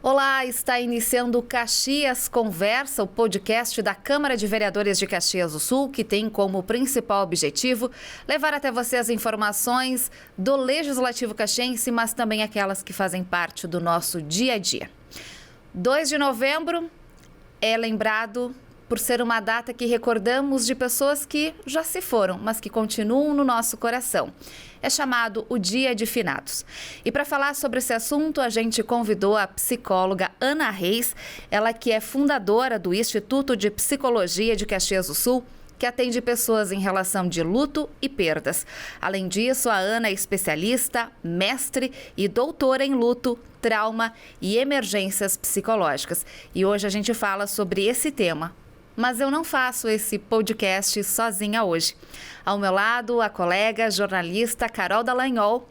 Olá, está iniciando o Caxias Conversa, o podcast da Câmara de Vereadores de Caxias do Sul, que tem como principal objetivo levar até você as informações do Legislativo caxiense, mas também aquelas que fazem parte do nosso dia a dia. 2 de novembro é lembrado por ser uma data que recordamos de pessoas que já se foram, mas que continuam no nosso coração. É chamado o Dia de Finados. E para falar sobre esse assunto, a gente convidou a psicóloga Ana Reis, ela que é fundadora do Instituto de Psicologia de Caxias do Sul, que atende pessoas em relação de luto e perdas. Além disso, a Ana é especialista, mestre e doutora em luto, trauma e emergências psicológicas. E hoje a gente fala sobre esse tema. Mas eu não faço esse podcast sozinha hoje. Ao meu lado, a colega jornalista Carol Dallagnol.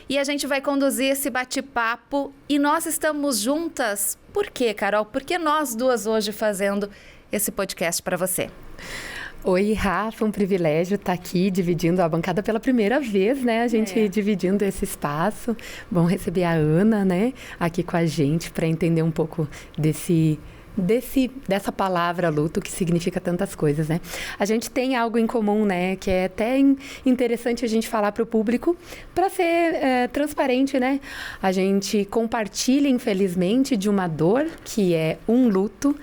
E a gente vai conduzir esse bate-papo e nós estamos juntas. Por quê, Carol? Por que nós duas hoje fazendo esse podcast para você? Oi, Rafa, um privilégio estar aqui dividindo a bancada pela primeira vez, né? A gente dividindo esse espaço. Bom receber a Ana, né? Aqui com a gente para entender um pouco dessa palavra luto, que significa tantas coisas, né? A gente tem algo em comum, né? Que é até interessante a gente falar para o público, para ser transparente, né? A gente compartilha, infelizmente, de uma dor, que é um luto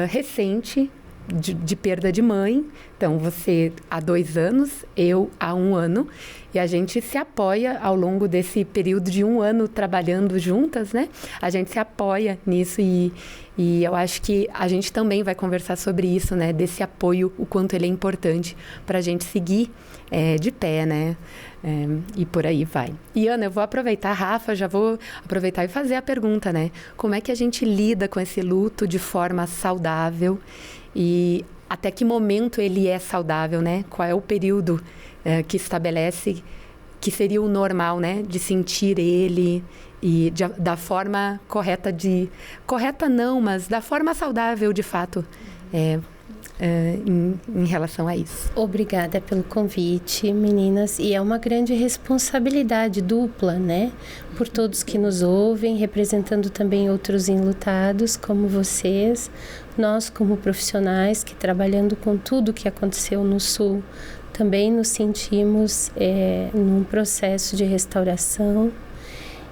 recente, de perda de mãe. Então, você há 2 anos, eu há 1 ano, e a gente se apoia ao longo desse período de 1 ano trabalhando juntas, né? A gente se apoia nisso e eu acho que a gente também vai conversar sobre isso, né? Desse apoio, o quanto ele é importante para a gente seguir de pé, né? E por aí vai. E Ana, eu vou aproveitar, Rafa, já vou aproveitar e fazer a pergunta, né? Como é que a gente lida com esse luto de forma saudável e até que momento ele é saudável, né? Qual é o período que estabelece que seria o normal, né? De sentir ele e da forma correta correta não, mas da forma saudável, de fato, em relação a isso. Obrigada pelo convite, meninas. E é uma grande responsabilidade dupla, né? Por todos que nos ouvem, representando também outros enlutados como vocês. Nós, como profissionais que trabalhando com tudo que aconteceu no Sul, também nos sentimos num processo de restauração.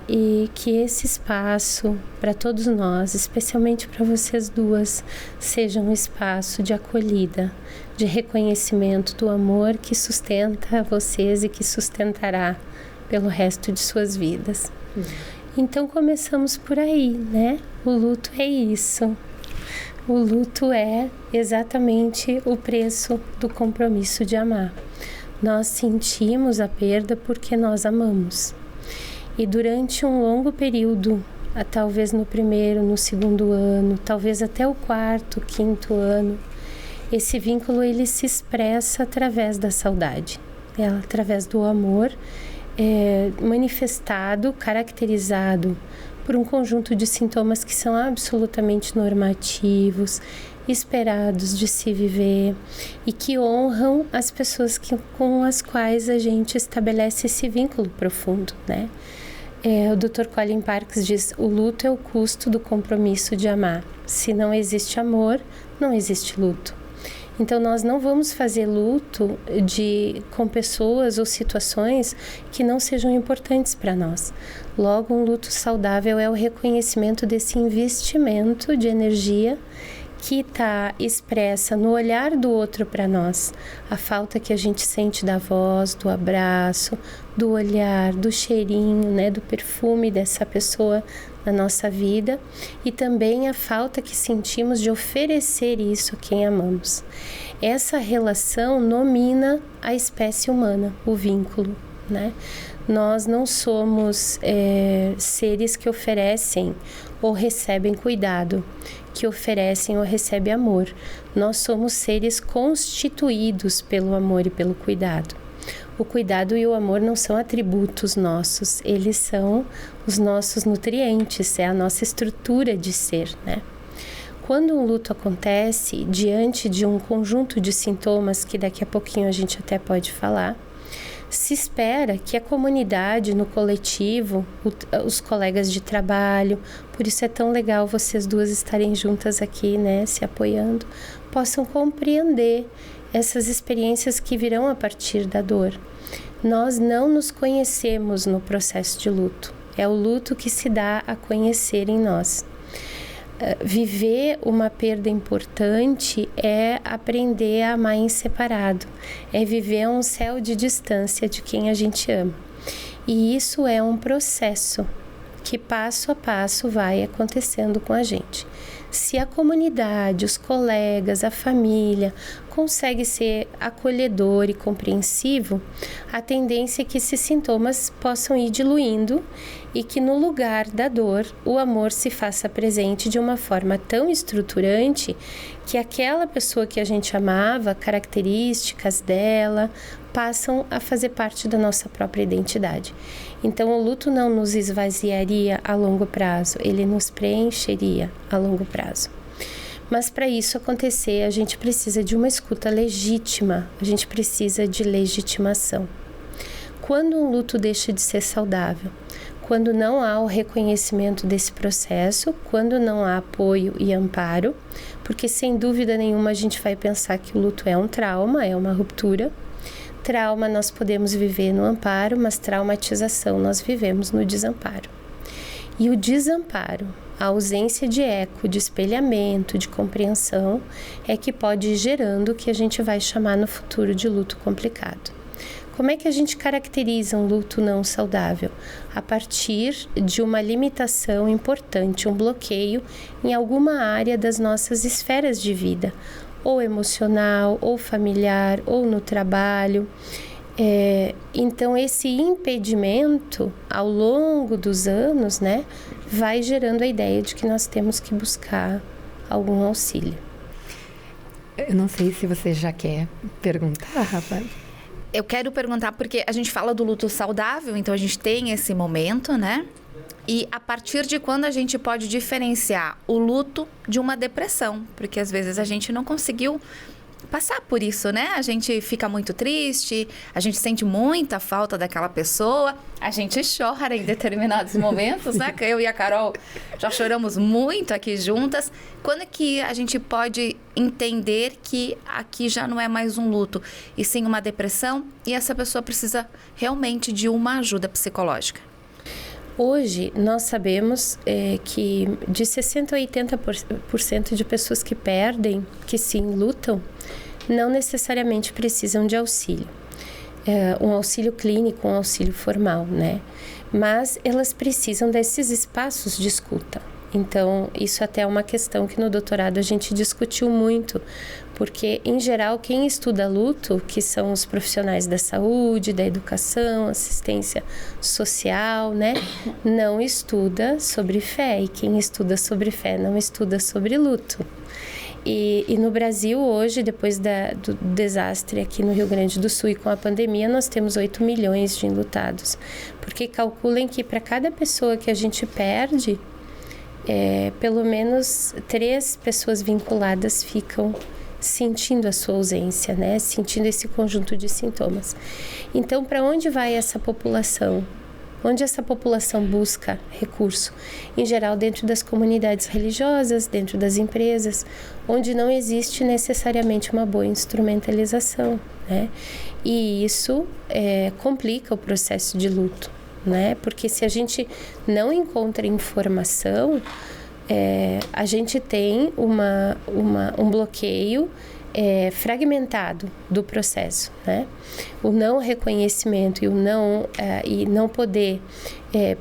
E que esse espaço para todos nós, especialmente para vocês duas, seja um espaço de acolhida, de reconhecimento do amor que sustenta vocês e que sustentará pelo resto de suas vidas. Então começamos por aí, né? O luto é isso. O luto é exatamente o preço do compromisso de amar. Nós sentimos a perda porque nós amamos. E durante um longo período, talvez no 1º, no 2º ano, talvez até o 4º, 5º ano, esse vínculo ele se expressa através da saudade, através do amor manifestado, caracterizado por um conjunto de sintomas que são absolutamente normativos, esperados de se viver e que honram as pessoas com as quais a gente estabelece esse vínculo profundo, né? O Dr. Colin Parkes diz: o luto é o custo do compromisso de amar. Se não existe amor, não existe luto. Então nós não vamos fazer luto com pessoas ou situações que não sejam importantes para nós. Logo, um luto saudável é o reconhecimento desse investimento de energia que está expressa no olhar do outro para nós, a falta que a gente sente da voz, do abraço, do olhar, do cheirinho, né, do perfume dessa pessoa na nossa vida, e também a falta que sentimos de oferecer isso a quem amamos. Essa relação nomina a espécie humana, o vínculo, né? Nós não somos seres que oferecem ou recebem cuidado, que oferecem ou recebem amor. Nós somos seres constituídos pelo amor e pelo cuidado. O cuidado e o amor não são atributos nossos, eles são os nossos nutrientes, é a nossa estrutura de ser, né? Quando um luto acontece diante de um conjunto de sintomas que daqui a pouquinho a gente até pode falar, Se espera que a comunidade, no coletivo, os colegas de trabalho, por isso é tão legal vocês duas estarem juntas aqui, né, se apoiando, possam compreender essas experiências que virão a partir da dor. Nós não nos conhecemos no processo de luto, é o luto que se dá a conhecer em nós. Viver uma perda importante é aprender a amar em separado, é viver um céu de distância de quem a gente ama. E isso é um processo que passo a passo vai acontecendo com a gente. Se a comunidade, os colegas, a família consegue ser acolhedor e compreensivo, a tendência é que esses sintomas possam ir diluindo e que no lugar da dor o amor se faça presente de uma forma tão estruturante que aquela pessoa que a gente amava, características dela, passam a fazer parte da nossa própria identidade. Então o luto não nos esvaziaria a longo prazo, ele nos preencheria a longo prazo. Mas para isso acontecer, a gente precisa de uma escuta legítima, a gente precisa de legitimação. Quando um luto deixa de ser saudável? Quando não há o reconhecimento desse processo, quando não há apoio e amparo, porque sem dúvida nenhuma a gente vai pensar que o luto é um trauma, é uma ruptura. Trauma nós podemos viver no amparo, mas traumatização nós vivemos no desamparo. E o desamparo, a ausência de eco, de espelhamento, de compreensão, é que pode ir gerando o que a gente vai chamar no futuro de luto complicado. Como é que a gente caracteriza um luto não saudável? A partir de uma limitação importante, um bloqueio em alguma área das nossas esferas de vida, ou emocional, ou familiar, ou no trabalho. Então, esse impedimento, ao longo dos anos, né, vai gerando a ideia de que nós temos que buscar algum auxílio. Eu não sei se você já quer perguntar, Rafa. Eu quero perguntar porque a gente fala do luto saudável, então a gente tem esse momento, né? E a partir de quando a gente pode diferenciar o luto de uma depressão? Porque às vezes a gente não conseguiu passar por isso, né? A gente fica muito triste, a gente sente muita falta daquela pessoa, a gente chora em determinados momentos, né? Eu e a Carol já choramos muito aqui juntas. Quando é que a gente pode entender que aqui já não é mais um luto, e sim uma depressão, e essa pessoa precisa realmente de uma ajuda psicológica? Hoje, nós sabemos que de 60% a 80% de pessoas que perdem, que sim, lutam, não necessariamente precisam de auxílio. Um auxílio clínico, um auxílio formal, né? Mas elas precisam desses espaços de escuta. Então, isso até é uma questão que no doutorado a gente discutiu muito, porque, em geral, quem estuda luto, que são os profissionais da saúde, da educação, assistência social, né, não estuda sobre fé, e quem estuda sobre fé não estuda sobre luto. E no Brasil, hoje, depois do desastre aqui no Rio Grande do Sul e com a pandemia, nós temos 8 milhões de enlutados, porque calculem que para cada pessoa que a gente perde, pelo menos 3 pessoas vinculadas ficam sentindo a sua ausência, né? Sentindo esse conjunto de sintomas. Então, para onde vai essa população? Onde essa população busca recurso? Em geral, dentro das comunidades religiosas, dentro das empresas, onde não existe necessariamente uma boa instrumentalização, né? E isso complica o processo de luto, né? Porque se a gente não encontra informação, a gente tem um bloqueio fragmentado do processo, né? O não reconhecimento e não poder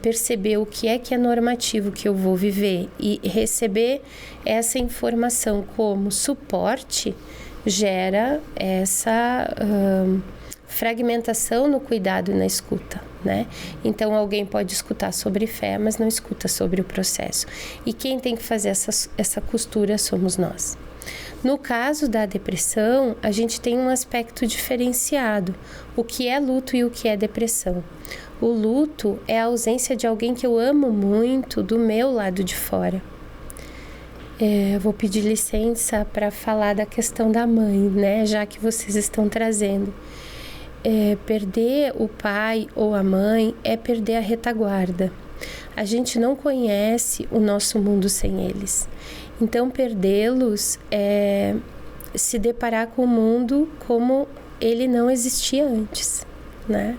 perceber o que é normativo que eu vou viver e receber essa informação como suporte gera essa fragmentação no cuidado e na escuta, né? Então, alguém pode escutar sobre fé, mas não escuta sobre o processo. E quem tem que fazer essa costura somos nós. No caso da depressão, a gente tem um aspecto diferenciado. O que é luto e o que é depressão? O luto é a ausência de alguém que eu amo muito do meu lado de fora. Vou pedir licença para falar da questão da mãe, né? Já que vocês estão trazendo. perder o pai ou a mãe é perder a retaguarda. A gente não conhece o nosso mundo sem eles. Então, perdê-los é se deparar com o mundo como ele não existia antes, né?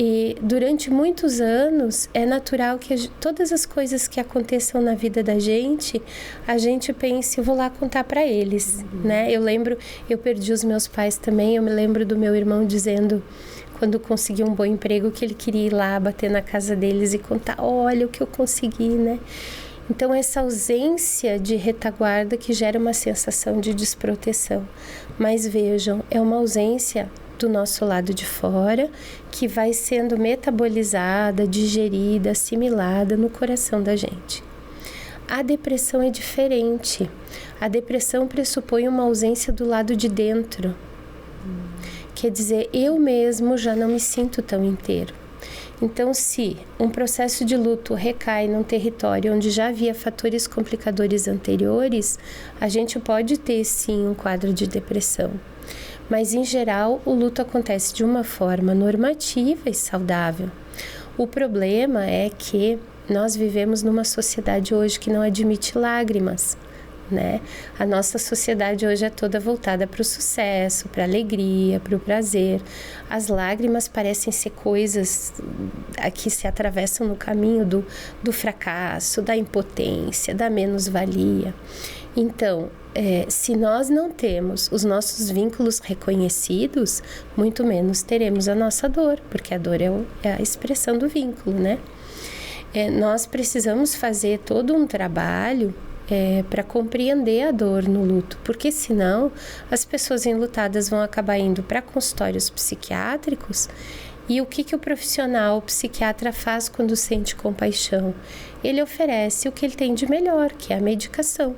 E durante muitos anos é natural que todas as coisas que aconteçam na vida da gente, a gente pense, eu vou lá contar para eles, né? Eu perdi os meus pais também, eu me lembro do meu irmão dizendo, quando conseguiu um bom emprego, que ele queria ir lá bater na casa deles e contar, olha o que eu consegui, né? Então, essa ausência de retaguarda que gera uma sensação de desproteção. Mas vejam, é uma ausência do nosso lado de fora que vai sendo metabolizada, digerida, assimilada no coração da gente. A depressão é diferente. A depressão pressupõe uma ausência do lado de dentro. Quer dizer, eu mesmo já não me sinto tão inteiro. Então, se um processo de luto recai num território onde já havia fatores complicadores anteriores, a gente pode ter, sim, um quadro de depressão. Mas, em geral, o luto acontece de uma forma normativa e saudável. O problema é que nós vivemos numa sociedade hoje que não admite lágrimas, né? A nossa sociedade hoje é toda voltada para o sucesso, para a alegria, para o prazer. As lágrimas parecem ser coisas que se atravessam no caminho do fracasso, da impotência, da menos-valia. Então, se nós não temos os nossos vínculos reconhecidos, muito menos teremos a nossa dor, porque a dor é a expressão do vínculo, né? Nós precisamos fazer todo um trabalho para compreender a dor no luto, porque senão as pessoas enlutadas vão acabar indo para consultórios psiquiátricos. E o que o profissional, o psiquiatra faz quando sente compaixão? Ele oferece o que ele tem de melhor, que é a medicação.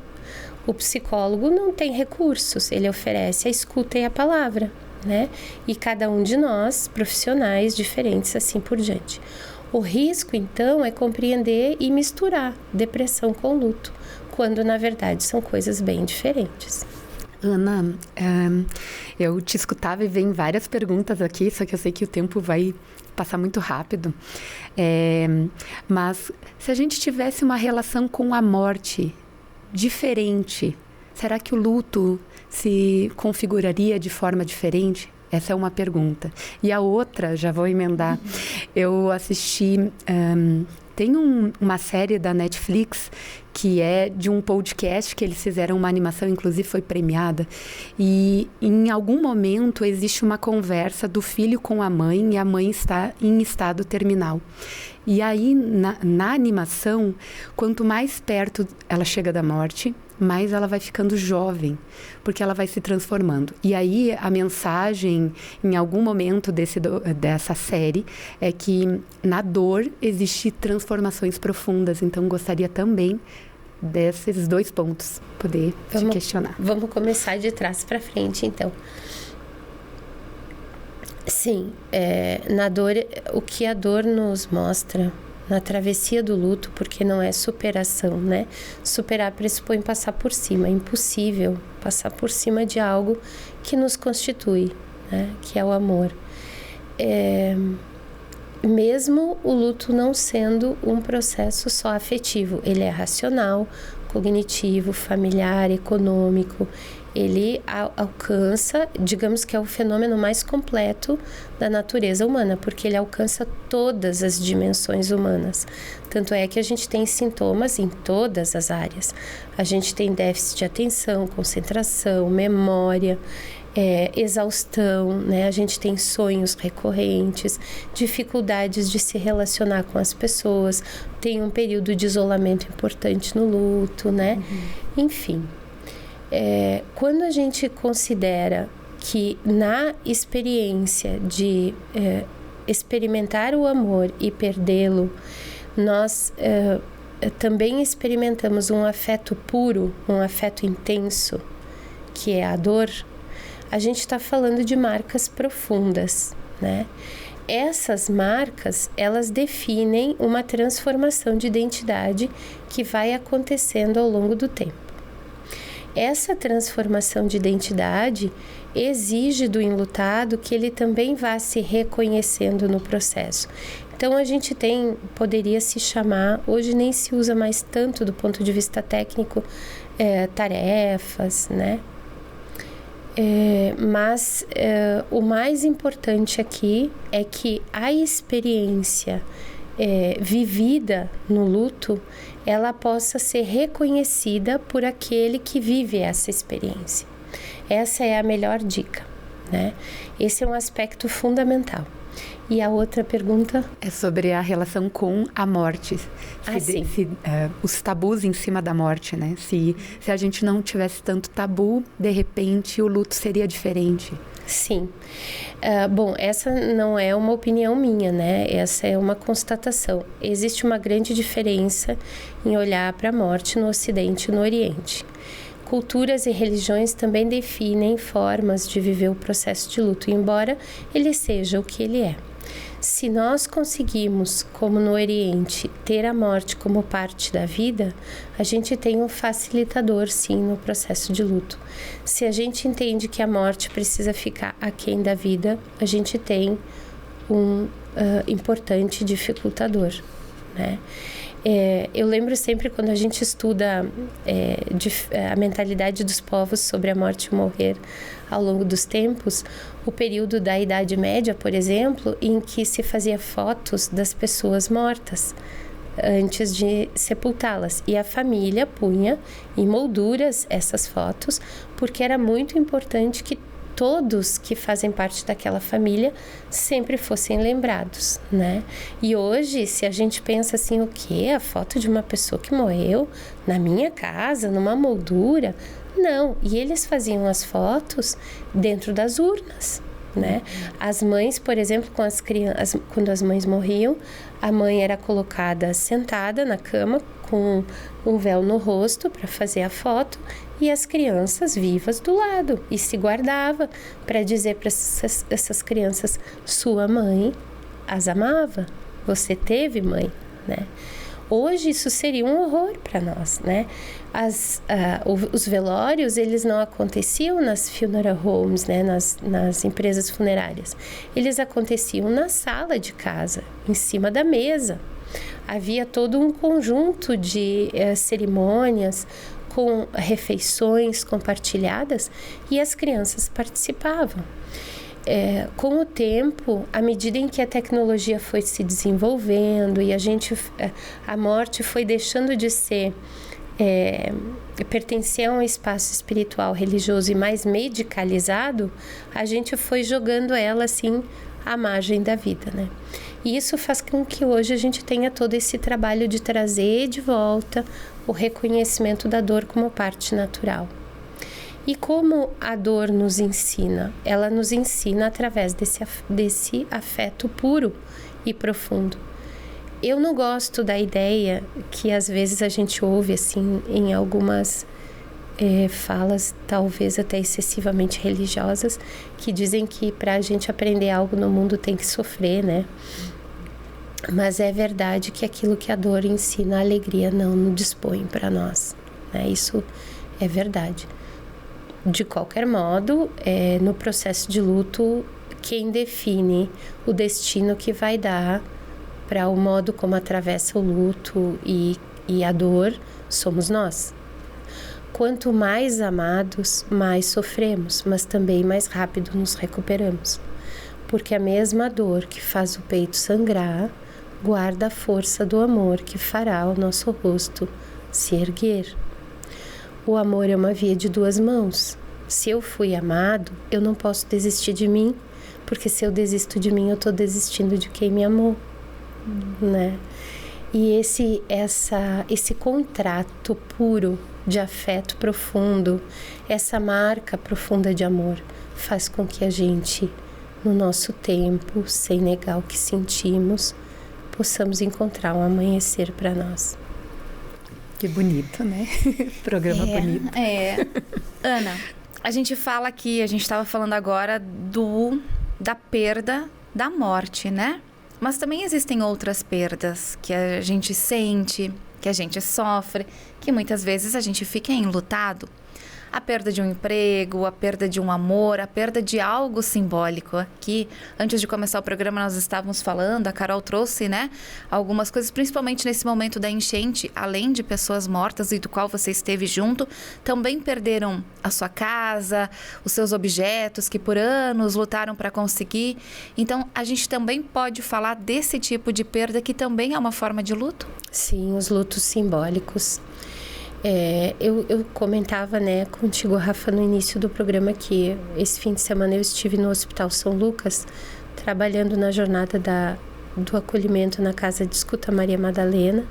O psicólogo não tem recursos, ele oferece a escuta e a palavra, né? E cada um de nós, profissionais diferentes, assim por diante. O risco, então, é compreender e misturar depressão com luto, quando, na verdade, são coisas bem diferentes. Ana, eu te escutava e vem várias perguntas aqui, só que eu sei que o tempo vai passar muito rápido. Mas se a gente tivesse uma relação com a morte diferente, será que o luto se configuraria de forma diferente? Essa é uma pergunta. E a outra, já vou emendar, eu assisti... Tem uma série da Netflix que é de um podcast que eles fizeram uma animação, inclusive foi premiada. E em algum momento existe uma conversa do filho com a mãe e a mãe está em estado terminal. E aí, na animação, quanto mais perto ela chega da morte, mais ela vai ficando jovem, porque ela vai se transformando. E aí, a mensagem, em algum momento dessa série, é que na dor existe transformações profundas. Então, gostaria também desses dois pontos, poder te questionar. Vamos começar de trás para frente, então. Sim, na dor, o que a dor nos mostra na travessia do luto, porque não é superação, né? Superar pressupõe passar por cima, é impossível passar por cima de algo que nos constitui, né? Que é o amor. Mesmo o luto não sendo um processo só afetivo, ele é racional, cognitivo, familiar, econômico. Ele alcança, digamos que é o fenômeno mais completo da natureza humana, porque ele alcança todas as dimensões humanas. Tanto é que a gente tem sintomas em todas as áreas. A gente tem déficit de atenção, concentração, memória, exaustão, né? A gente tem sonhos recorrentes, dificuldades de se relacionar com as pessoas, tem um período de isolamento importante no luto, né? Enfim. Quando a gente considera que na experiência de experimentar o amor e perdê-lo, nós também experimentamos um afeto puro, um afeto intenso, que é a dor, a gente está falando de marcas profundas, né? Essas marcas, elas definem uma transformação de identidade que vai acontecendo ao longo do tempo. Essa transformação de identidade exige do enlutado que ele também vá se reconhecendo no processo. Então a gente poderia se chamar, hoje nem se usa mais tanto do ponto de vista técnico, tarefas, né? Mas o mais importante aqui é que a experiência vivida no luto, ela possa ser reconhecida por aquele que vive essa experiência. Essa é a melhor dica, né? Esse é um aspecto fundamental. E a outra pergunta? É sobre a relação com a morte. Os tabus em cima da morte, né? Se a gente não tivesse tanto tabu, de repente o luto seria diferente. Sim. Bom, essa não é uma opinião minha, né? Essa é uma constatação. Existe uma grande diferença em olhar para a morte no Ocidente e no Oriente. Culturas e religiões também definem formas de viver o processo de luto, embora ele seja o que ele é. Se nós conseguimos, como no Oriente, ter a morte como parte da vida, a gente tem um facilitador, sim, no processo de luto. Se a gente entende que a morte precisa ficar aquém da vida, a gente tem um importante dificultador, né? Eu lembro sempre quando a gente estuda a mentalidade dos povos sobre a morte e o morrer ao longo dos tempos, o período da Idade Média, por exemplo, em que se fazia fotos das pessoas mortas antes de sepultá-las. E a família punha em molduras essas fotos, porque era muito importante que todos que fazem parte daquela família sempre fossem lembrados, né? E hoje, se a gente pensa assim, o quê? A foto de uma pessoa que morreu na minha casa, numa moldura? Não, e eles faziam as fotos dentro das urnas, né? As mães, por exemplo, com as crianças, quando as mães morriam, a mãe era colocada sentada na cama com um véu no rosto para fazer a foto e as crianças vivas do lado, e se guardava para dizer para essas crianças: sua mãe as amava, você teve mãe, né? Hoje isso seria um horror para nós, né? Os velórios, eles não aconteciam nas funeral homes, né? Nas empresas funerárias. Eles aconteciam na sala de casa, em cima da mesa. Havia todo um conjunto de cerimônias com refeições compartilhadas e as crianças participavam. Com o tempo, à medida em que a tecnologia foi se desenvolvendo e a morte foi deixando de ser pertencer a um espaço espiritual, religioso e mais medicalizado, a gente foi jogando ela assim à margem da vida, né? E isso faz com que hoje a gente tenha todo esse trabalho de trazer de volta o reconhecimento da dor como parte natural. E como a dor nos ensina? Ela nos ensina através desse afeto puro e profundo. Eu não gosto da ideia que às vezes a gente ouve assim em algumas falas, talvez até excessivamente religiosas, que dizem que para a gente aprender algo no mundo tem que sofrer, né? Mas é verdade que aquilo que a dor ensina, a alegria não dispõe para nós, né? Isso é verdade. De qualquer modo, no processo de luto, quem define o destino que vai dar para o modo como atravessa o luto e a dor somos nós. Quanto mais amados, mais sofremos, mas também mais rápido nos recuperamos. Porque a mesma dor que faz o peito sangrar guarda a força do amor que fará o nosso rosto se erguer. O amor é uma via de duas mãos. Se eu fui amado, eu não posso desistir de mim, porque se eu desisto de mim, eu estou desistindo de quem me amou, né? E esse contrato puro de afeto profundo, essa marca profunda de amor, faz com que a gente, no nosso tempo, sem negar o que sentimos, possamos encontrar um amanhecer para nós. Que bonito, né? Programa bonito. Ana, a gente fala aqui, a gente estava falando agora da perda da morte, né? Mas também existem outras perdas que a gente sente, que a gente sofre, que muitas vezes a gente fica enlutado. A perda de um emprego, a perda de um amor, a perda de algo simbólico. Aqui, antes de começar o programa, nós estávamos falando, a Carol trouxe, né, algumas coisas, principalmente nesse momento da enchente, além de pessoas mortas e do qual você esteve junto, também perderam a sua casa, os seus objetos que por anos lutaram para conseguir. Então, a gente também pode falar desse tipo de perda que também é uma forma de luto? Sim, os lutos simbólicos. Eu comentava, né, contigo, Rafa, no início do programa que esse fim de semana eu estive no Hospital São Lucas, trabalhando na jornada do acolhimento na Casa de Escuta Maria Madalena,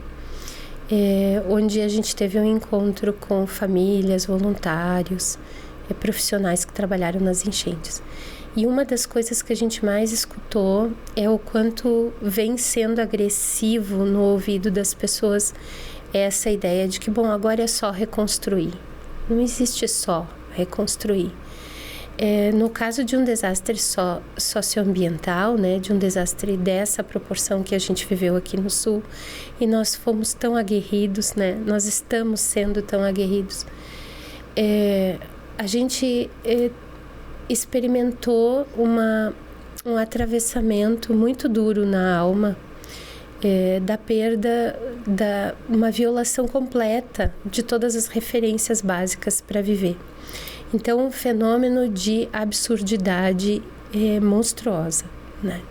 onde a gente teve um encontro com famílias, voluntários, profissionais que trabalharam nas enchentes. E uma das coisas que a gente mais escutou é o quanto vem sendo agressivo no ouvido das pessoas essa ideia de que, bom, agora é só reconstruir. Não existe só reconstruir. No caso de um desastre socioambiental, né, de um desastre dessa proporção que a gente viveu aqui no Sul, e nós fomos tão aguerridos, né, nós estamos sendo tão aguerridos, a gente experimentou um atravessamento muito duro na alma, da perda, uma violação completa de todas as referências básicas para viver. Então, um fenômeno de absurdidade monstruosa, né?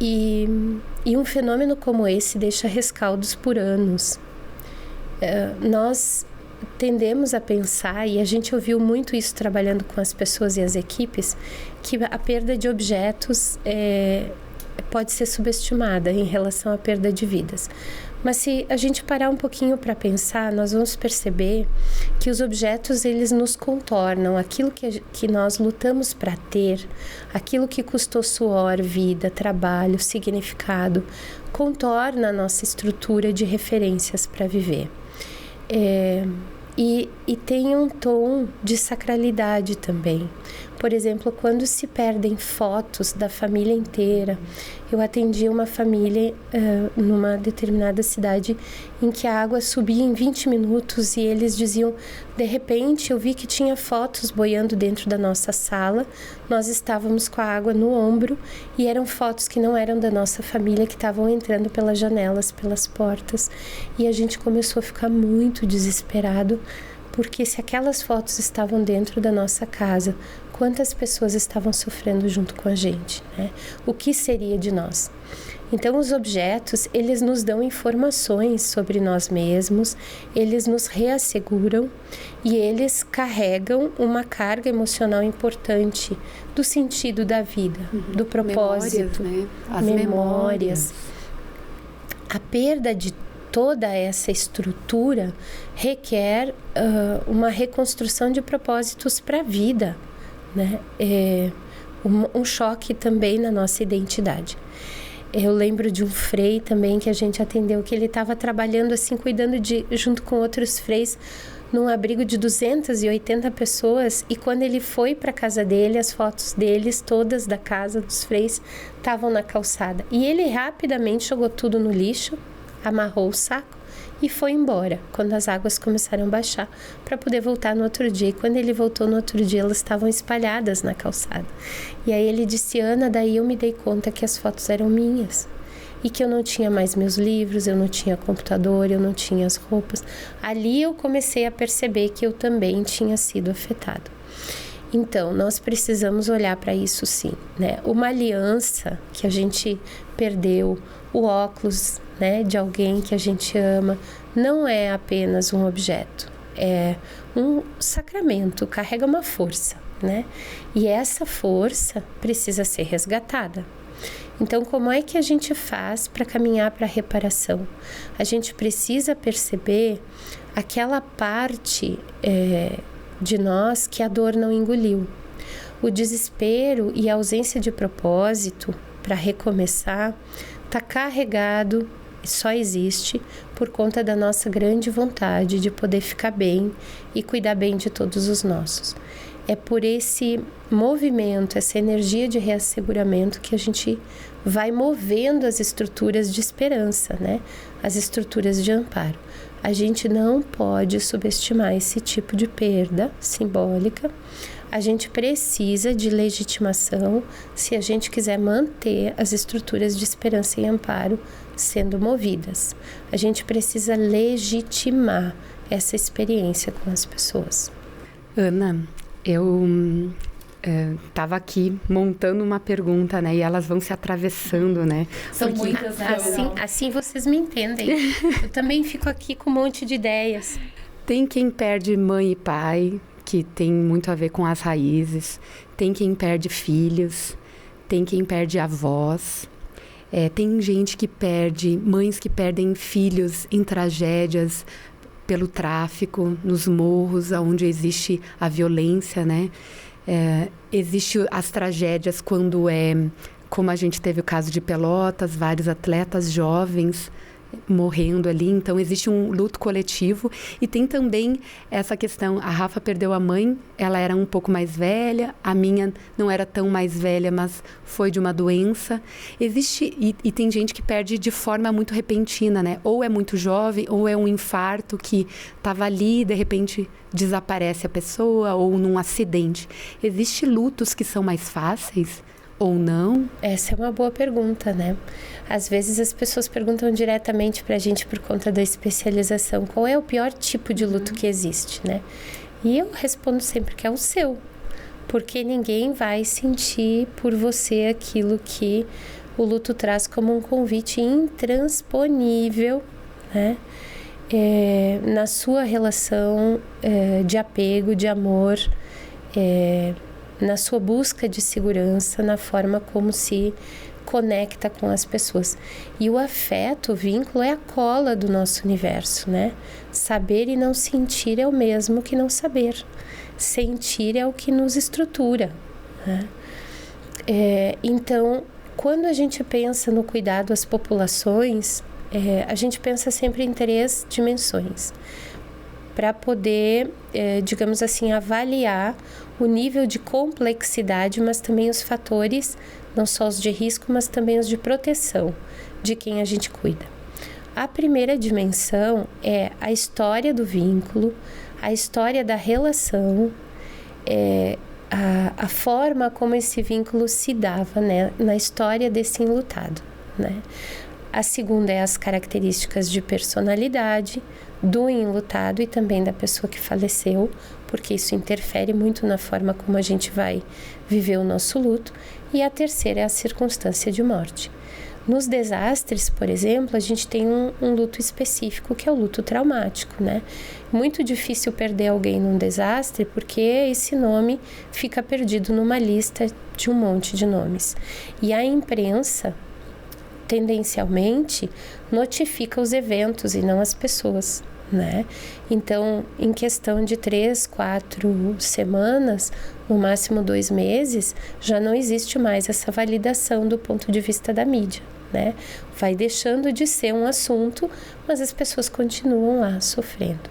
E um fenômeno como esse deixa rescaldos por anos. Nós tendemos a pensar, e a gente ouviu muito isso trabalhando com as pessoas e as equipes, que a perda de objetos pode ser subestimada em relação à perda de vidas. Mas se a gente parar um pouquinho para pensar, nós vamos perceber que os objetos, eles nos contornam. Aquilo que nós lutamos para ter, aquilo que custou suor, vida, trabalho, significado, contorna a nossa estrutura de referências para viver. E tem um tom de sacralidade também. Por exemplo, quando se perdem fotos da família inteira. Eu atendi uma família numa determinada cidade em que a água subia em 20 minutos e eles diziam, de repente eu vi que tinha fotos boiando dentro da nossa sala, nós estávamos com a água no ombro e eram fotos que não eram da nossa família, que estavam entrando pelas janelas, pelas portas, e a gente começou a ficar muito desesperado, porque se aquelas fotos estavam dentro da nossa casa, quantas pessoas estavam sofrendo junto com a gente, né? O que seria de nós? Então, os objetos, eles nos dão informações sobre nós mesmos, eles nos reasseguram e eles carregam uma carga emocional importante do sentido da vida, do propósito. Memórias, né? As memórias. A perda de toda essa estrutura requer uma reconstrução de propósitos para a vida, né? Um choque também na nossa identidade. Eu lembro de um frei também que a gente atendeu, que ele estava trabalhando assim, cuidando junto com outros freis, num abrigo de 280 pessoas, e quando ele foi para a casa dele, as fotos deles, todas da casa dos freis, estavam na calçada. E ele rapidamente jogou tudo no lixo, amarrou o saco e foi embora, quando as águas começaram a baixar, para poder voltar no outro dia. E quando ele voltou no outro dia, elas estavam espalhadas na calçada. E aí ele disse, Ana, daí eu me dei conta que as fotos eram minhas. E que eu não tinha mais meus livros, eu não tinha computador, eu não tinha as roupas. Ali eu comecei a perceber que eu também tinha sido afetado. Então, nós precisamos olhar para isso sim, né? Uma aliança que a gente perdeu, o óculos, né, de alguém que a gente ama, não é apenas um objeto, é um sacramento, carrega uma força, né? E essa força precisa ser resgatada. Então, como é que a gente faz para caminhar para a reparação? A gente precisa perceber aquela parte de nós que a dor não engoliu. O desespero e a ausência de propósito para recomeçar está carregado, só existe por conta da nossa grande vontade de poder ficar bem e cuidar bem de todos os nossos. É por esse movimento, essa energia de reasseguramento que a gente vai movendo as estruturas de esperança, né? As estruturas de amparo. A gente não pode subestimar esse tipo de perda simbólica. A gente precisa de legitimação se a gente quiser manter as estruturas de esperança e amparo sendo movidas. A gente precisa legitimar essa experiência com as pessoas. Ana, eu estava aqui montando uma pergunta, né? E elas vão se atravessando, né? São muitas, né? Assim vocês me entendem. Eu também fico aqui com um monte de ideias. Tem quem perde mãe e pai, que tem muito a ver com as raízes. Tem quem perde filhos. Tem quem perde avós. Tem gente que perde, mães que perdem filhos em tragédias pelo tráfico, nos morros, onde existe a violência, né? Existe as tragédias quando como a gente teve o caso de Pelotas, vários atletas jovens morrendo ali, então existe um luto coletivo e tem também essa questão, a Rafa perdeu a mãe, ela era um pouco mais velha, a minha não era tão mais velha, mas foi de uma doença, existe, e tem gente que perde de forma muito repentina, né, ou é muito jovem, ou é um infarto que estava ali e de repente desaparece a pessoa, ou num acidente. Existem lutos que são mais fáceis ou não? Essa é uma boa pergunta, né? Às vezes as pessoas perguntam diretamente pra gente por conta da especialização, qual é o pior tipo de luto que existe, né? E eu respondo sempre que é o seu, porque ninguém vai sentir por você aquilo que o luto traz como um convite intransponível, né? Na sua relação de apego, de amor, na sua busca de segurança, na forma como se conecta com as pessoas. E o afeto, o vínculo, é a cola do nosso universo, né? Saber e não sentir é o mesmo que não saber. Sentir é o que nos estrutura, né? Então, quando a gente pensa no cuidado às populações, a gente pensa sempre em 3 dimensões. Para poder, digamos assim, avaliar o nível de complexidade, mas também os fatores, não só os de risco, mas também os de proteção de quem a gente cuida. A primeira dimensão é a história do vínculo, a história da relação, a forma como esse vínculo se dava, né, na história desse enlutado, né? A segunda é as características de personalidade do enlutado e também da pessoa que faleceu, porque isso interfere muito na forma como a gente vai viver o nosso luto. E a terceira é a circunstância de morte. Nos desastres, por exemplo, a gente tem um luto específico, que é o luto traumático, né? Muito difícil perder alguém num desastre, porque esse nome fica perdido numa lista de um monte de nomes. E a imprensa, tendencialmente, notifica os eventos e não as pessoas, né? Então, em questão de 3, 4 semanas, no máximo 2 meses, já não existe mais essa validação do ponto de vista da mídia, né? Vai deixando de ser um assunto, mas as pessoas continuam lá sofrendo.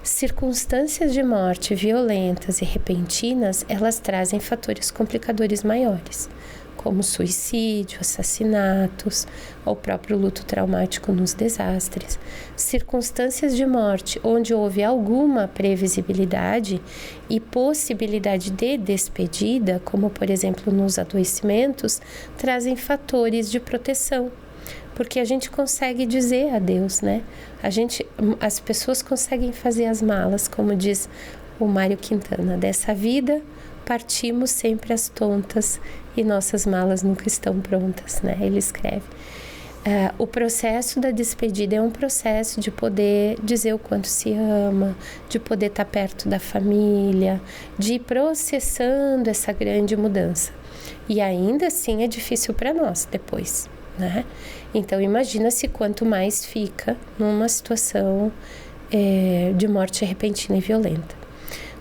Circunstâncias de morte violentas e repentinas, elas trazem fatores complicadores maiores, como suicídio, assassinatos, ou próprio luto traumático nos desastres. Circunstâncias de morte onde houve alguma previsibilidade e possibilidade de despedida, como por exemplo nos adoecimentos, trazem fatores de proteção, porque a gente consegue dizer adeus, né? As pessoas conseguem fazer as malas, como diz o Mário Quintana, dessa vida partimos sempre às tontas e nossas malas nunca estão prontas, né? Ele escreve. O processo da despedida é um processo de poder dizer o quanto se ama, de poder estar perto da família, de ir processando essa grande mudança. E ainda assim é difícil para nós depois, né? Então imagina se quanto mais fica numa situação de morte repentina e violenta.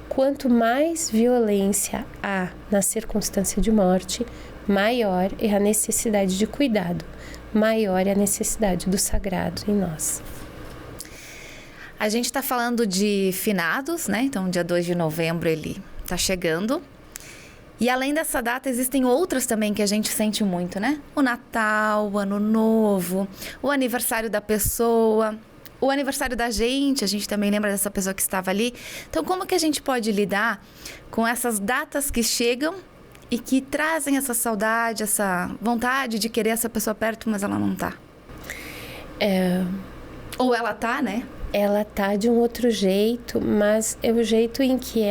Quanto mais violência há na circunstância de morte, maior é a necessidade de cuidado, maior é a necessidade do sagrado em nós. A gente está falando de finados, né? Então, dia 2 de novembro ele está chegando. E além dessa data, existem outras também que a gente sente muito, né? O Natal, o Ano Novo, o aniversário da pessoa. o aniversário da gente, a gente também lembra dessa pessoa que estava ali. Então, como que a gente pode lidar com essas datas que chegam e que trazem essa saudade, essa vontade de querer essa pessoa perto, mas ela não tá? Ou ela tá, né? Ela tá de um outro jeito, mas é o jeito em que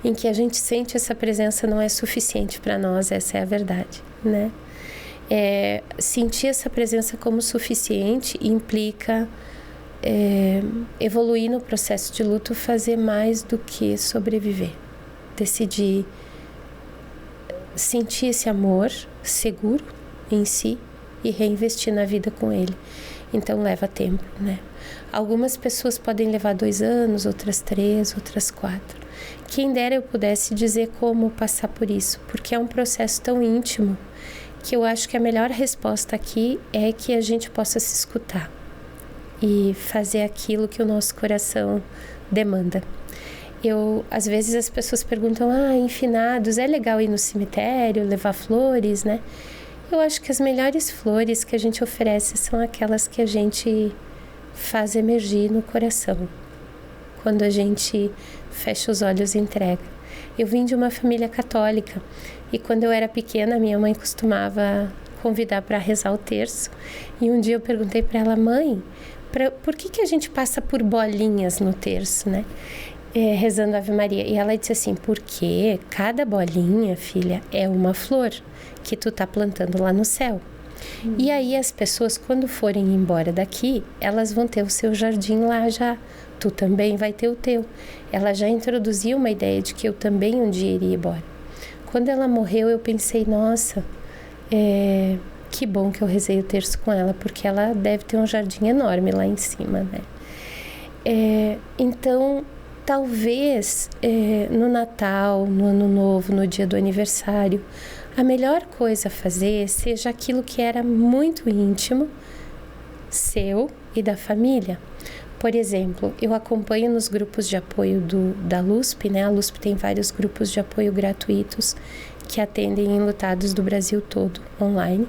em que a gente sente essa presença não é suficiente para nós, essa é a verdade, né? Sentir essa presença como suficiente implica evoluir no processo de luto, fazer mais do que sobreviver. Decidir sentir esse amor seguro em si e reinvestir na vida com ele. Então leva tempo, né? Algumas pessoas podem levar 2 anos, outras 3, outras 4. Quem dera eu pudesse dizer como passar por isso, porque é um processo tão íntimo que eu acho que a melhor resposta aqui é que a gente possa se escutar e fazer aquilo que o nosso coração demanda. Às vezes as pessoas perguntam, em finados, é legal ir no cemitério, levar flores, né? Eu acho que as melhores flores que a gente oferece são aquelas que a gente faz emergir no coração, quando a gente fecha os olhos e entrega. Eu vim de uma família católica e quando eu era pequena, minha mãe costumava convidar para rezar o terço. E um dia eu perguntei para ela, mãe, por que a gente passa por bolinhas no terço, né? Rezando a Ave Maria. E ela disse assim, porque cada bolinha, filha, é uma flor que tu tá plantando lá no céu. E aí as pessoas, quando forem embora daqui, elas vão ter o seu jardim lá já. Tu também vai ter o teu. Ela já introduziu uma ideia de que eu também um dia iria embora. Quando ela morreu, eu pensei, nossa, que bom que eu rezei o terço com ela, porque ela deve ter um jardim enorme lá em cima, né? Então, talvez no Natal, no Ano Novo, no dia do aniversário, a melhor coisa a fazer seja aquilo que era muito íntimo, seu e da família. Por exemplo, eu acompanho nos grupos de apoio da LUSP, né? A LUSP tem vários grupos de apoio gratuitos que atendem enlutados do Brasil todo, online.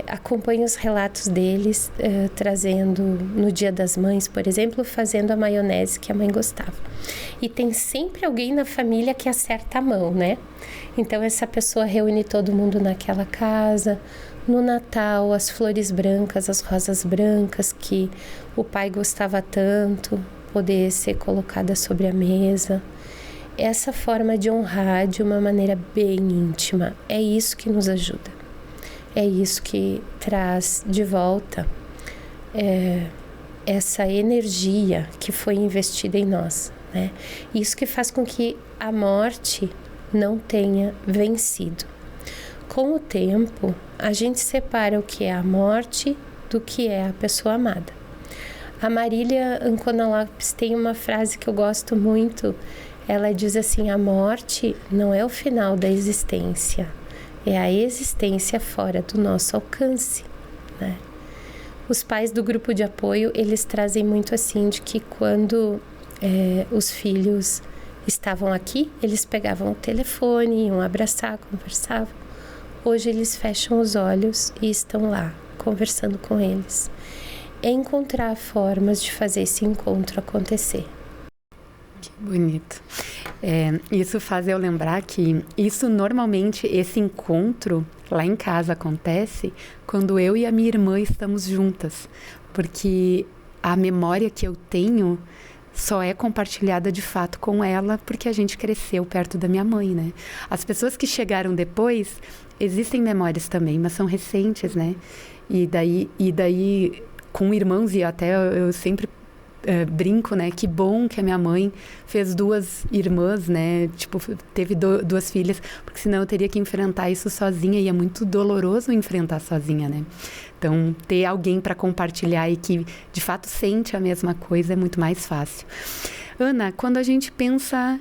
Acompanho os relatos deles, trazendo no Dia das Mães, por exemplo, fazendo a maionese que a mãe gostava. E tem sempre alguém na família que acerta a mão, né? Então essa pessoa reúne todo mundo naquela casa. No Natal, as flores brancas, as rosas brancas que o pai gostava tanto, poder ser colocada sobre a mesa. Essa forma de honrar de uma maneira bem íntima, é isso que nos ajuda. É isso que traz de volta essa energia que foi investida em nós, né? Isso que faz com que a morte não tenha vencido. Com o tempo, a gente separa o que é a morte do que é a pessoa amada. A Marília Ancona Lopes tem uma frase que eu gosto muito. Ela diz assim, a morte não é o final da existência, é a existência fora do nosso alcance, né? Os pais do grupo de apoio, eles trazem muito assim, de que quando os filhos estavam aqui, eles pegavam o telefone, iam abraçar, conversavam. Hoje eles fecham os olhos e estão lá, conversando com eles. É encontrar formas de fazer esse encontro acontecer. Que bonito. Isso faz eu lembrar que normalmente, esse encontro lá em casa acontece quando eu e a minha irmã estamos juntas. Porque a memória que eu tenho só é compartilhada de fato com ela porque a gente cresceu perto da minha mãe, né? As pessoas que chegaram depois, existem memórias também, mas são recentes, né? E daí com irmãos, e até eu sempre brinco, né? Que bom que a minha mãe fez 2 irmãs, né? Tipo, teve 2 filhas, porque senão eu teria que enfrentar isso sozinha e é muito doloroso enfrentar sozinha, né? Então, ter alguém para compartilhar e que de fato sente a mesma coisa é muito mais fácil. Ana, quando a gente pensa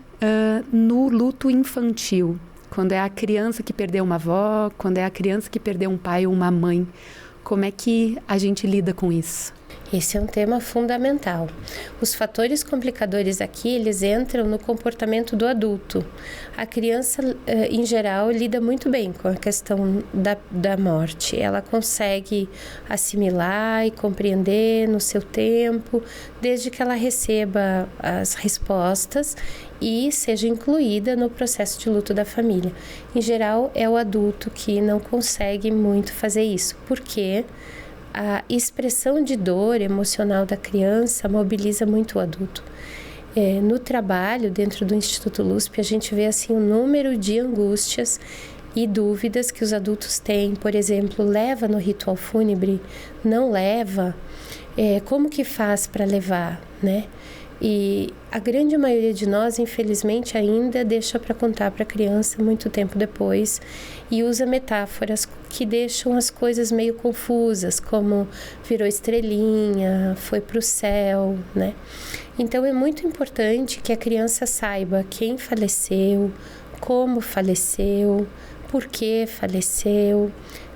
no luto infantil, quando é a criança que perdeu uma avó, quando é a criança que perdeu um pai ou uma mãe, Como é que a gente lida com isso? Esse é um tema fundamental. Os fatores complicadores aqui, eles entram no comportamento do adulto. A criança, em geral, lida muito bem com a questão da morte. Ela consegue assimilar e compreender no seu tempo, desde que ela receba as respostas e seja incluída no processo de luto da família. Em geral, é o adulto que não consegue muito fazer isso, porque a expressão de dor emocional da criança mobiliza muito o adulto. No trabalho, dentro do Instituto LUSP, a gente vê assim o número de angústias e dúvidas que os adultos têm. Por exemplo, leva no ritual fúnebre? Não leva? Como que faz para levar, né? E a grande maioria de nós, infelizmente, ainda deixa para contar para a criança muito tempo depois e usa metáforas que deixam as coisas meio confusas, como virou estrelinha, foi para o céu, né? Então é muito importante que a criança saiba quem faleceu, como faleceu, por que faleceu.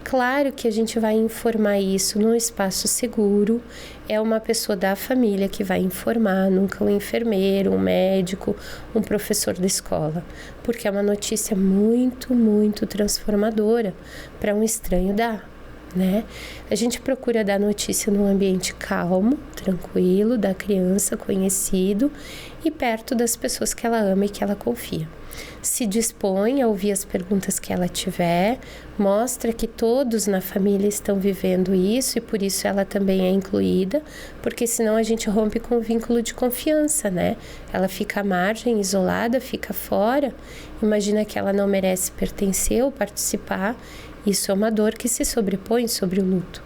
Claro que a gente vai informar isso num espaço seguro, é uma pessoa da família que vai informar, nunca um enfermeiro, um médico, um professor da escola, porque é uma notícia muito, muito transformadora para um estranho dar, né? A gente procura dar notícia num ambiente calmo, tranquilo, da criança, conhecido e perto das pessoas que ela ama e que ela confia. Se dispõe a ouvir as perguntas que ela tiver, mostra que todos na família estão vivendo isso e por isso ela também é incluída, porque senão a gente rompe com o vínculo de confiança, né? Ela fica à margem, isolada, fica fora, imagina que ela não merece pertencer ou participar, isso é uma dor que se sobrepõe sobre o luto.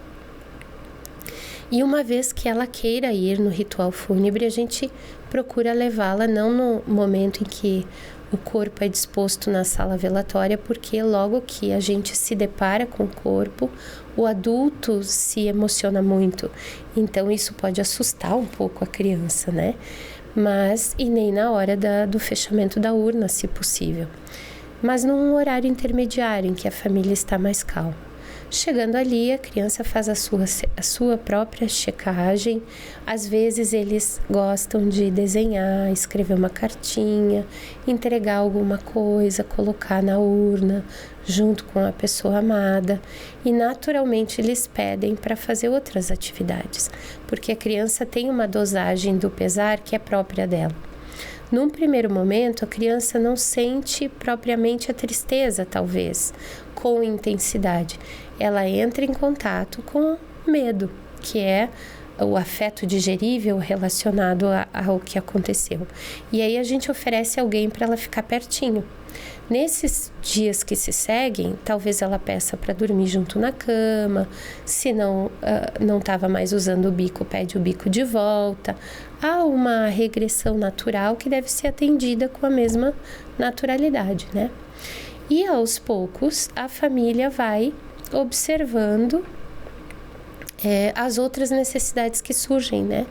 E uma vez que ela queira ir no ritual fúnebre, a gente procura levá-la não no momento em que o corpo é disposto na sala velatória, porque logo que a gente se depara com o corpo, o adulto se emociona muito. Então isso pode assustar um pouco a criança, né? Mas, e nem na hora do fechamento da urna, se possível. Mas num horário intermediário, em que a família está mais calma. Chegando ali, a criança faz a sua própria checagem. Às vezes eles gostam de desenhar, escrever uma cartinha, entregar alguma coisa, colocar na urna junto com a pessoa amada. E naturalmente eles pedem para fazer outras atividades, porque a criança tem uma dosagem do pesar que é própria dela. Num primeiro momento, a criança não sente propriamente a tristeza, talvez, com intensidade. Ela entra em contato com medo, que é o afeto digerível relacionado ao que aconteceu. E aí a gente oferece alguém para ela ficar pertinho. Nesses dias que se seguem, talvez ela peça para dormir junto na cama, se não estava mais usando o bico, pede o bico de volta. Há uma regressão natural que deve ser atendida com a mesma naturalidade, né? E aos poucos a família vai observando as outras necessidades que surgem, né?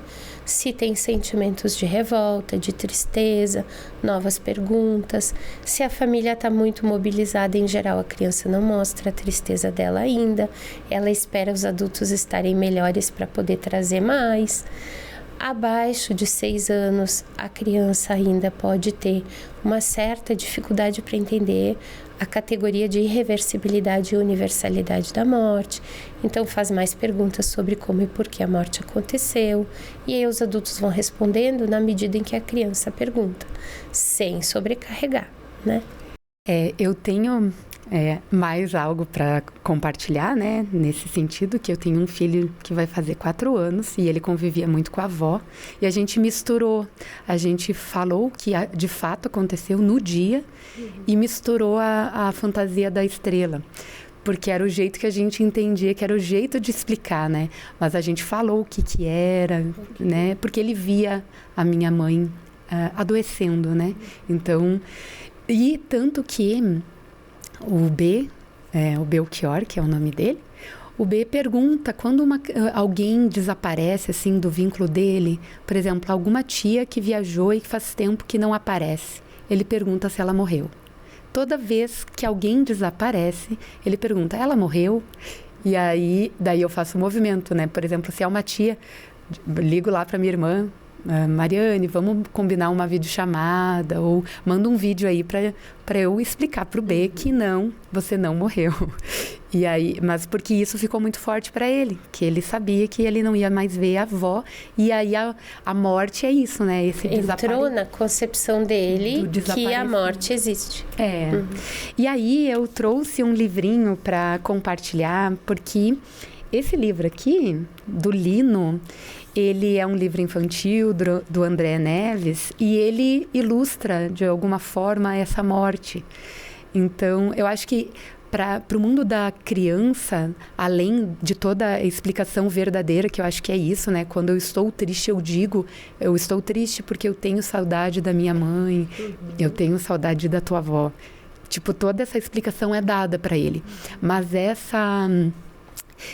Se tem sentimentos de revolta, de tristeza, novas perguntas. Se a família está muito mobilizada, em geral, a criança não mostra a tristeza dela ainda. Ela espera os adultos estarem melhores para poder trazer mais. Abaixo de 6 anos, a criança ainda pode ter uma certa dificuldade para entender a categoria de irreversibilidade e universalidade da morte. Então faz mais perguntas sobre como e por que a morte aconteceu. E aí os adultos vão respondendo na medida em que a criança pergunta, sem sobrecarregar, né? Eu tenho mais algo para compartilhar, né? Nesse sentido, que eu tenho um filho que vai fazer 4 anos e ele convivia muito com a avó. E a gente misturou, a gente falou o que de fato aconteceu no dia e misturou a fantasia da estrela. Porque era o jeito que a gente entendia, que era o jeito de explicar, né? Mas a gente falou o que era, né? Porque ele via a minha mãe adoecendo, né? Então, e tanto que o Belchior, que é o nome dele, o B pergunta quando alguém desaparece assim do vínculo dele, por exemplo, alguma tia que viajou e que faz tempo que não aparece, ele pergunta se ela morreu. Toda vez que alguém desaparece, ele pergunta, ela morreu? E aí, daí eu faço um movimento, né? Por exemplo, se é uma tia, ligo lá para minha irmã, Mariane, vamos combinar uma videochamada, ou manda um vídeo aí para eu explicar para o B que não, você não morreu. E aí, mas porque isso ficou muito forte para ele, que ele sabia que ele não ia mais ver a avó, e aí a morte é isso, né? Esse entrou na concepção dele que a morte existe. E aí eu trouxe um livrinho para compartilhar, porque esse livro aqui, do Lino, ele é um livro infantil do André Neves, e ele ilustra, de alguma forma, essa morte. Então, eu acho que para o mundo da criança, além de toda a explicação verdadeira, que eu acho que é isso, né? Quando eu estou triste, eu digo, eu estou triste porque eu tenho saudade da minha mãe, eu tenho saudade da tua avó. Tipo, toda essa explicação é dada para ele. Mas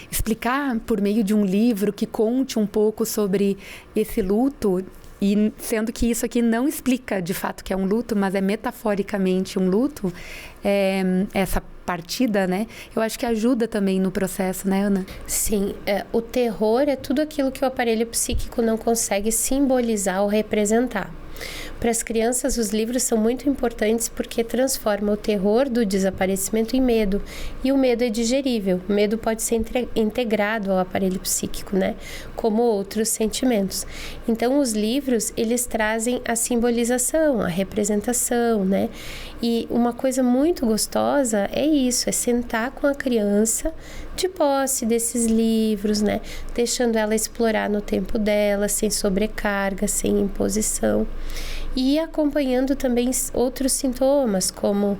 explicar por meio de um livro que conte um pouco sobre esse luto, e sendo que isso aqui não explica de fato que é um luto, mas é metaforicamente um luto, essa partida, né? Eu acho que ajuda também no processo, né, Ana? Sim, o terror é tudo aquilo que o aparelho psíquico não consegue simbolizar ou representar. Para as crianças, os livros são muito importantes porque transformam o terror do desaparecimento em medo. E o medo é digerível. O medo pode ser integrado ao aparelho psíquico, né? Como outros sentimentos. Então, os livros, eles trazem a simbolização, a representação, né? E uma coisa muito gostosa é isso, é sentar com a criança de posse desses livros, né? Deixando ela explorar no tempo dela, sem sobrecarga, sem imposição. E acompanhando também outros sintomas, como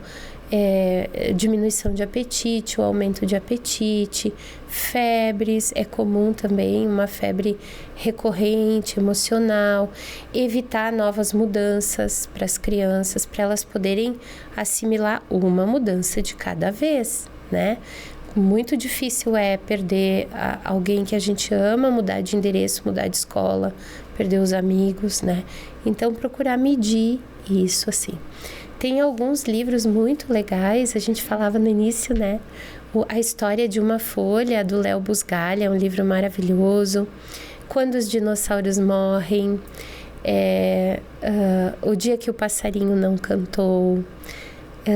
diminuição de apetite, o aumento de apetite, febres, é comum também, uma febre recorrente, emocional, evitar novas mudanças para as crianças, para elas poderem assimilar uma mudança de cada vez, né? Muito difícil é perder alguém que a gente ama, mudar de endereço, mudar de escola, perder os amigos, né? Então, procurar medir isso, assim. Tem alguns livros muito legais, a gente falava no início, né? A História de uma Folha, do Léo Busgalha, é um livro maravilhoso. Quando os Dinossauros Morrem, O Dia que o Passarinho Não Cantou.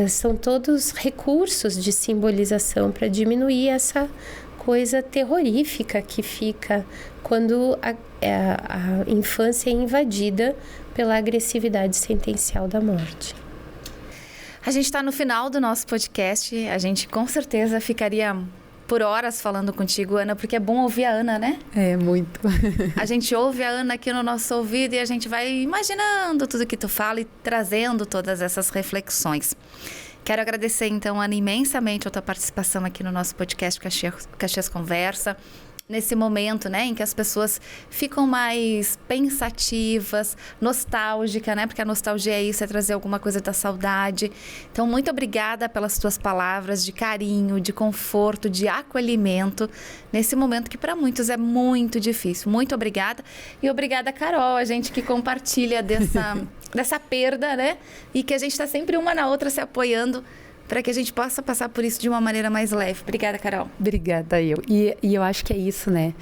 São todos recursos de simbolização para diminuir essa coisa terrorífica que fica quando a infância é invadida pela agressividade sentencial da morte. A gente está no final do nosso podcast. A gente com certeza ficaria por horas falando contigo, Ana, porque é bom ouvir a Ana, né? É, muito. A gente ouve a Ana aqui no nosso ouvido e a gente vai imaginando tudo que tu fala e trazendo todas essas reflexões. Quero agradecer, então, Ana, imensamente a tua participação aqui no nosso podcast Caxias Conversa. Nesse momento, né, em que as pessoas ficam mais pensativas, nostálgicas, né, porque a nostalgia é isso, é trazer alguma coisa da saudade. Então, muito obrigada pelas tuas palavras de carinho, de conforto, de acolhimento, nesse momento que para muitos é muito difícil. Muito obrigada. E obrigada, Carol, a gente que compartilha dessa perda, né, e que a gente está sempre uma na outra se apoiando, para que a gente possa passar por isso de uma maneira mais leve. Obrigada, Carol. Obrigada, eu. E eu acho que é isso, né?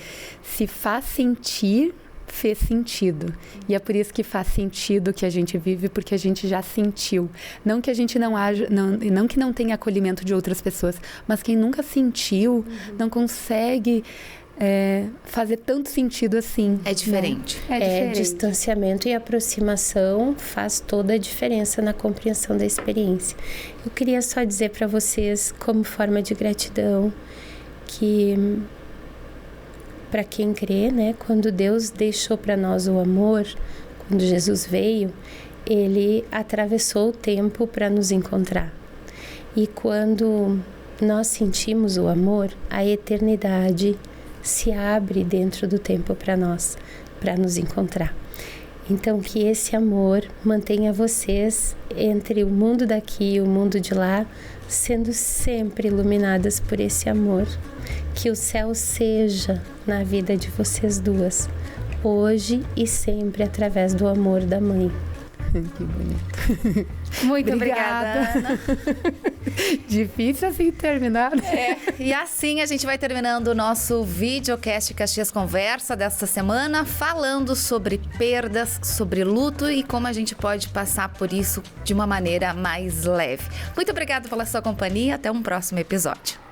Se faz sentir, fez sentido. E é por isso que faz sentido que a gente vive, porque a gente já sentiu. Não que a gente não que não tenha acolhimento de outras pessoas, mas quem nunca sentiu, não consegue fazer tanto sentido assim. É diferente. Né? É diferente. Distanciamento e aproximação faz toda a diferença na compreensão da experiência. Eu queria só dizer para vocês, como forma de gratidão, que para quem crê, né, quando Deus deixou para nós o amor, quando Jesus veio, Ele atravessou o tempo para nos encontrar. E quando nós sentimos o amor, a eternidade se abre dentro do tempo para nós, para nos encontrar. Então, que esse amor mantenha vocês entre o mundo daqui e o mundo de lá, sendo sempre iluminadas por esse amor. Que o céu seja na vida de vocês duas, hoje e sempre, através do amor da mãe. Que bonito. Muito obrigada, Ana. Difícil assim terminar. E assim a gente vai terminando o nosso videocast Caxias Conversa desta semana, falando sobre perdas, sobre luto e como a gente pode passar por isso de uma maneira mais leve. Muito obrigada pela sua companhia, até um próximo episódio.